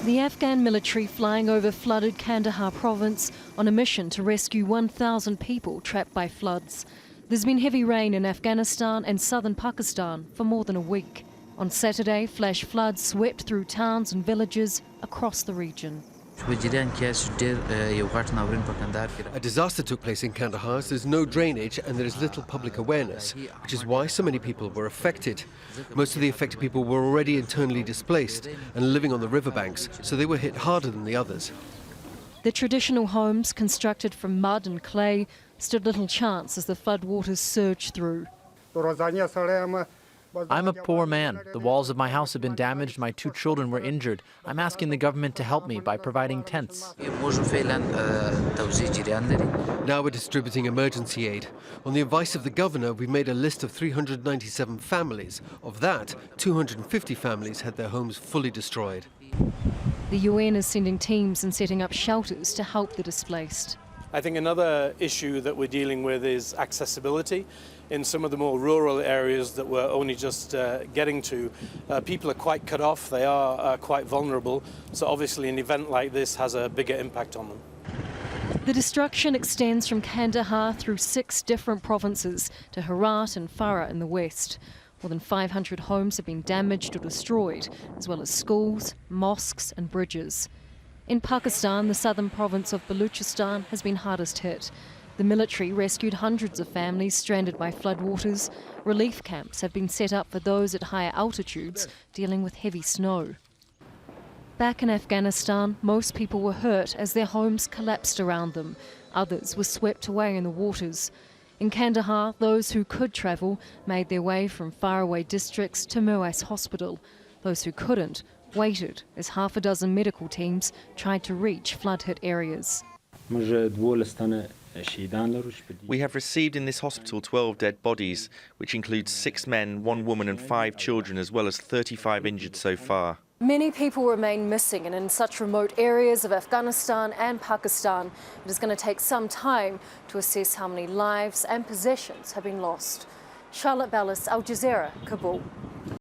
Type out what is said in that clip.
The Afghan military flying over flooded Kandahar province on a mission to rescue 1,000 people trapped by floods. There's been heavy rain in Afghanistan and southern Pakistan for more than a week. On Saturday, flash floods swept through towns and villages across the region. A disaster took place in Kandahar. There's no drainage and there is little public awareness, which is why so many people were affected. Most of the affected people were already internally displaced and living on the riverbanks, so they were hit harder than the others. The traditional homes, constructed from mud and clay, stood little chance as the floodwaters surged through. I'm a poor man. The walls of my house have been damaged. My 2 children were injured. I'm asking the government to help me by providing tents. Now we're distributing emergency aid. On the advice of the governor, we've made a list of 397 families. Of that, 250 families had their homes fully destroyed. The UN is sending teams and setting up shelters to help the displaced. I think another issue that we're dealing with is accessibility. In some of the more rural areas that we're only just getting to, people are quite cut off, they are quite vulnerable, so obviously an event like this has a bigger impact on them. The destruction extends from Kandahar through 6 different provinces to Herat and Farah in the west. More than 500 homes have been damaged or destroyed, as well as schools, mosques and bridges. In Pakistan, the southern province of Balochistan has been hardest hit. The military rescued hundreds of families stranded by floodwaters. Relief camps have been set up for those at higher altitudes dealing with heavy snow. Back in Afghanistan, most people were hurt as their homes collapsed around them. Others were swept away in the waters. In Kandahar, those who could travel made their way from faraway districts to MIRWAIS hospital. Those who couldn't waited as half a dozen medical teams tried to reach flood-hit areas. We have received in this hospital 12 dead bodies, which includes 6 men, 1 woman and 5 children, as well as 35 injured so far. Many people remain missing, and in such remote areas of Afghanistan and Pakistan, it is going to take some time to assess how many lives and possessions have been lost. Charlotte Bellis, Al Jazeera, Kabul.